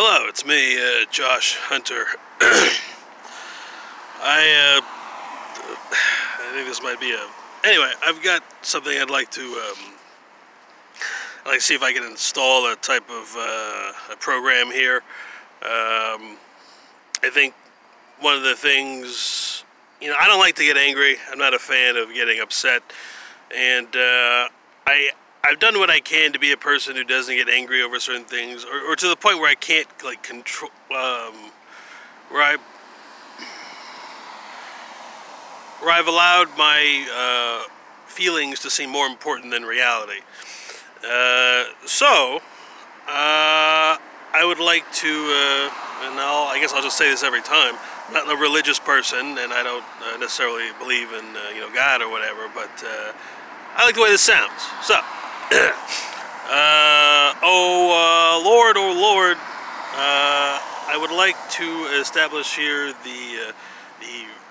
Hello, it's me, Josh Hunter. I think this might be a... Anyway, I've got something I'd like to see if I can install a type of a program here. I think one of the things, I don't like to get angry. I'm not a fan of getting upset, and I've done what I can to be a person who doesn't get angry over certain things, or to the point where I can't like control, where I've allowed my feelings to seem more important than reality. So I would like to, and I guess I'll just say this every time. I'm not a religious person, and I don't necessarily believe in God or whatever, but I like the way this sounds. So. Oh Lord, I would like to establish here the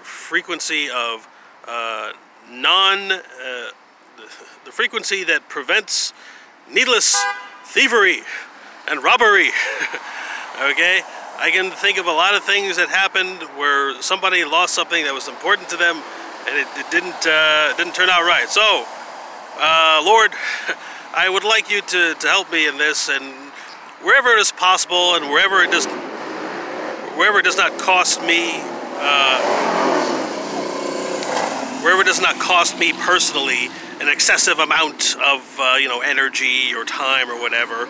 frequency of the frequency that prevents needless thievery and robbery. Okay, I can think of a lot of things that happened where somebody lost something that was important to them, and it didn't turn out right. So. Lord, I would like you to help me in this, and wherever it is possible, and wherever it does not cost me, wherever it does not cost me personally an excessive amount of energy or time or whatever,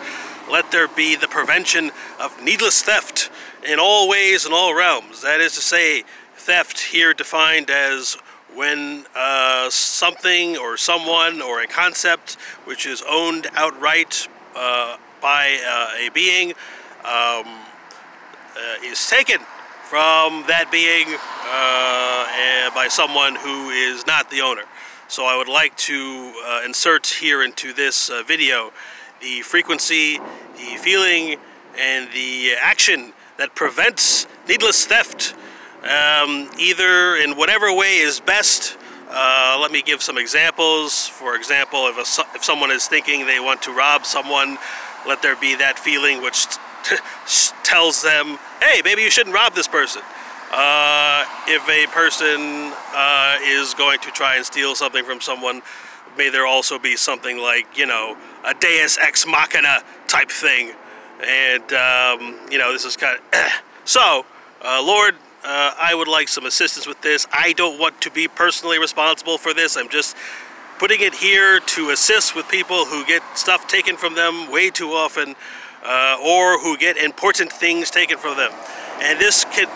let there be the prevention of needless theft in all ways and all realms. That is to say, theft here defined as when something or someone or a concept which is owned outright by a being is taken from that being by someone who is not the owner. So I would like to insert here into this video the frequency, the feeling, and the action that prevents needless theft. Either in whatever way is best. Let me give some examples. For example, if someone is thinking they want to rob someone, let there be that feeling which tells them, hey, maybe you shouldn't rob this person. If a person is going to try and steal something from someone, may there also be something like, a deus ex machina type thing. And, this is kind of... So, Lord, I would like some assistance with this. I don't want to be personally responsible for this. I'm just putting it here to assist with people who get stuff taken from them way too often, or who get important things taken from them. And this could...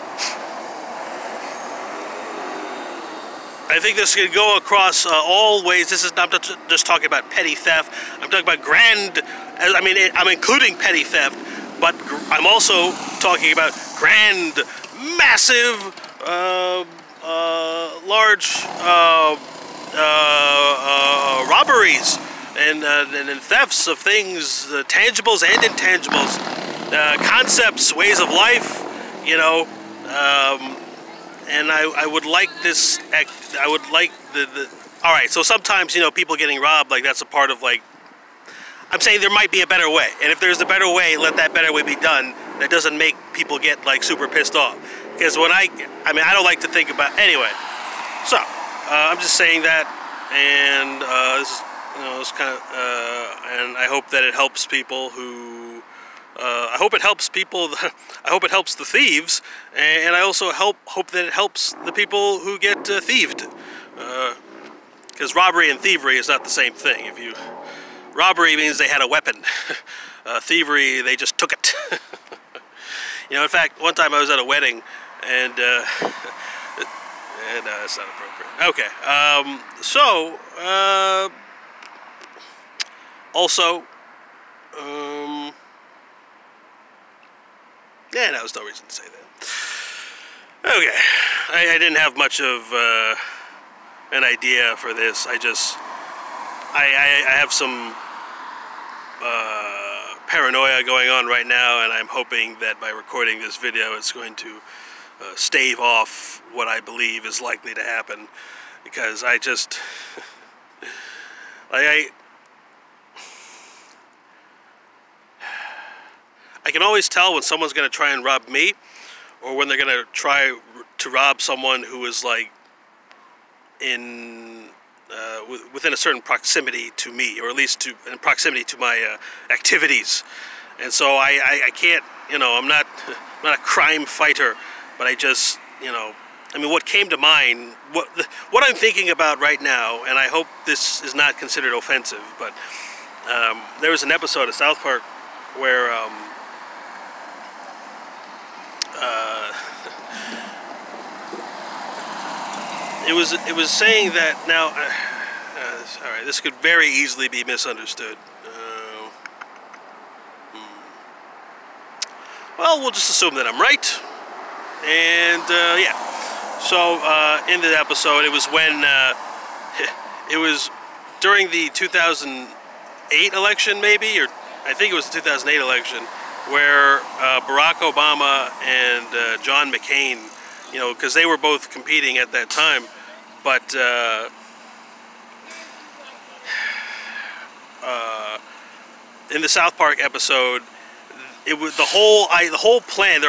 I think this could go across all ways. This is not just talking about petty theft. I'm talking about grand... I'm including petty theft, but I'm also talking about grand... massive, large robberies and thefts of things, tangibles and intangibles, concepts, ways of life, and I would like this. I would like the. All right, so sometimes people getting robbed, like that's a part of like. I'm saying there might be a better way, and if there's a better way, let that better way be done. That doesn't make people get like super pissed off. Because when I don't like to think about, anyway. So, I'm just saying that, and this is, it's kind of, and I hope that it helps people who, I hope it helps people, I hope it helps the thieves, and I also hope that it helps the people who get thieved. Because robbery and thievery is not the same thing. Robbery means they had a weapon. Thievery, they just took it. In fact, one time I was at a wedding, and that's not appropriate. Okay, also, yeah, that was no reason to say that. Okay, I didn't have much of an idea for this. I have some paranoia going on right now, and I'm hoping that by recording this video it's going to stave off what I believe is likely to happen, because I just I I can always tell when someone's going to try and rob me, or when they're going to try to rob someone who is like in within a certain proximity to me, or at least in proximity to my activities. And so I can't, you know, I'm not a crime fighter, but I just, you know, I mean, what came to mind, what I'm thinking about right now, and I hope this is not considered offensive, but there was an episode of South Park where it was saying that now, all right, this could very easily be misunderstood. Well, we'll just assume that I'm right. And yeah, so in the episode, it was when it was during the 2008 election, maybe, or I think it was the 2008 election, where Barack Obama and John McCain, you know, because they were both competing at that time, but in the South Park episode, it was their whole plan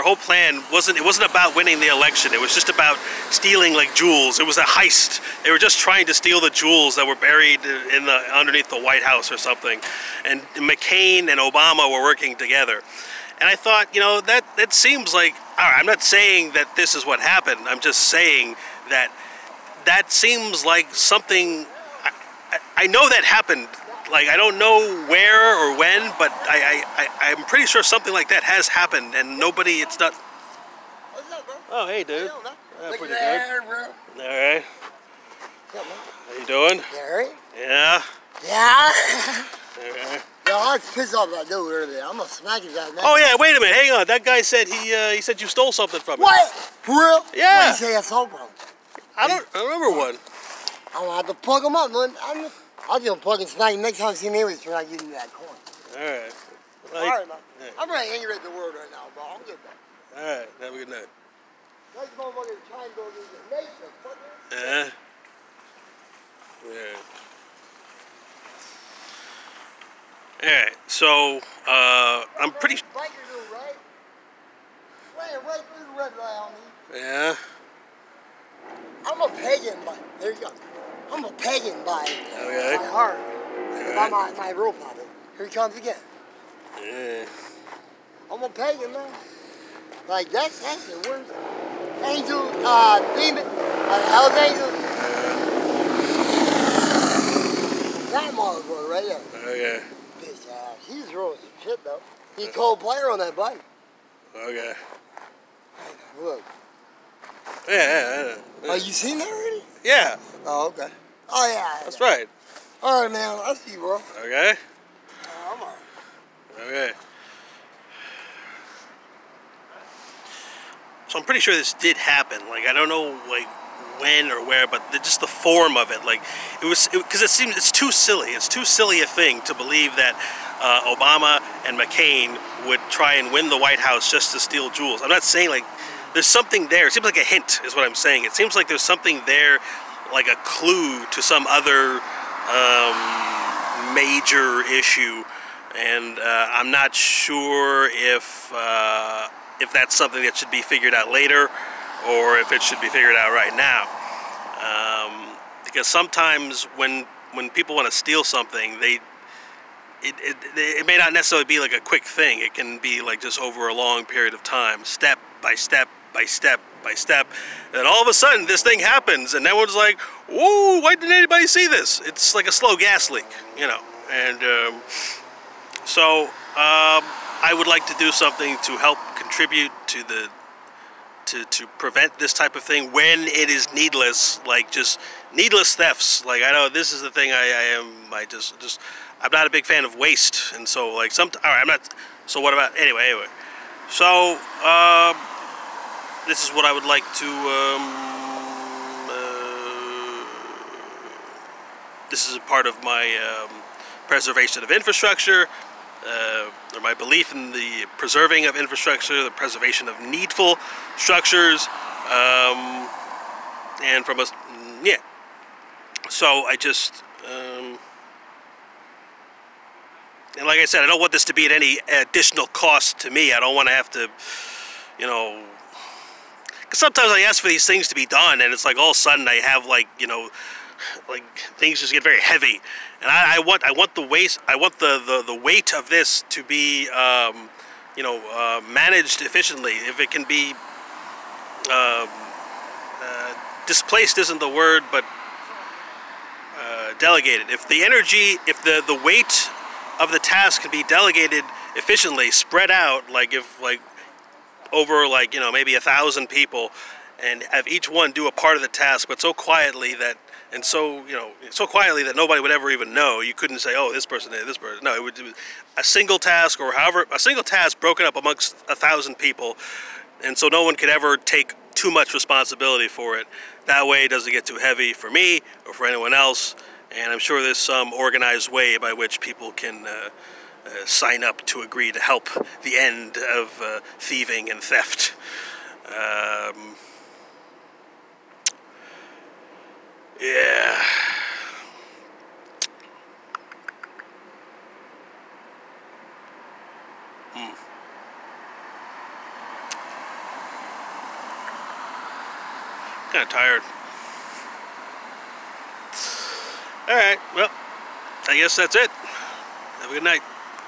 wasn't about winning the election. It was just about stealing like jewels. It was a heist. They were just trying to steal the jewels that were buried in underneath the White House or something. And McCain and Obama were working together. And I thought, you know, that seems like, all right, I'm not saying that this is what happened. I'm just saying that seems like something. I know that happened. Like, I don't know where or when, but I'm pretty sure something like that has happened, and nobody, it's not... What's up, bro? Oh, hey, dude. How you doing, Pretty Look good. at that hair, bro. All right. What's up, man? How you doing? You alright? Yeah. Yeah? Okay. Yo, I was pissed off that dude earlier. I'm gonna smack his ass, man. Oh, yeah, wait a minute. Hang on. That guy said he said you stole something from him. What? For real? Yeah. What did you say I stole from him? I don't remember one. I'm gonna have to plug him up, man. I'll give him a plug and smack him next time I see him anyway, try to give me that coin. All right. Well, Alright, man. Yeah. I'm ready to angry at the world right now, bro. I'm good, man. All right. Have a good night. Next motherfucker trying to go to the nation, fucker. Yeah. Yeah. All right. So I'm pretty. Biker dude, right? Right through the red light on me. Yeah. I'm a pagan by, there you go. I'm a pagan by Okay. my heart. All By my real father. Here he comes again. Yeah. I'm a pagan, man. Like, that's the worst. Angel, demon, hell's angel. That motherfucker right there. Okay. Bitch ass. He's rolling some shit, though. He's a cold player on that bike. Okay. Look. Yeah. Oh, you seen that already? Yeah. Oh, okay. Oh, yeah. That's right. All right, man. I see you, bro. Okay. I'm all right. Okay. So I'm pretty sure this did happen. Like, I don't know, like, when or where, but just the form of it. Like, because it seems it's too silly. It's too silly a thing to believe that Obama and McCain would try and win the White House just to steal jewels. I'm not saying, like, there's something there. It seems like a hint is what I'm saying. It seems like there's something there, like a clue to some other major issue, and I'm not sure if that's something that should be figured out later, or if it should be figured out right now. Because sometimes when people want to steal something, it may not necessarily be like a quick thing. It can be like just over a long period of time, step by step by step by step. And all of a sudden this thing happens, and everyone's like, whoa, why didn't anybody see this? It's like a slow gas leak, you know. And so I would like to do something to help contribute to to prevent this type of thing when it is needless, like just needless thefts. Like, I know this is the thing I'm not a big fan of waste, and so like all right, I'm not. So what about anyway? So this is what I would like to. This is a part of my preservation of infrastructure, or my belief in the preserving of infrastructure, the preservation of needful structures, and from us, yeah. So I just, And like I said, I don't want this to be at any additional cost to me. I don't want to have to, you know, because sometimes I ask for these things to be done, and it's like all of a sudden I have like, you know, like things just get very heavy, and I want the weight, the weight of this to be, you know, managed efficiently. If it can be displaced isn't the word, but delegated. If the energy, if the weight of the task can be delegated efficiently, spread out, like if like over like, you know, maybe 1,000 people, and have each one do a part of the task, but so quietly that, and so, you know, so quietly that nobody would ever even know. You couldn't say, oh, this person did, this person. No, it was a single task, or however, a single task broken up amongst 1,000 people, and so no one could ever take too much responsibility for it. That way it doesn't get too heavy for me or for anyone else, and I'm sure there's some organized way by which people can sign up to agree to help the end of thieving and theft. Yeah. Kind of tired. All right, well, I guess that's it. Have a good night.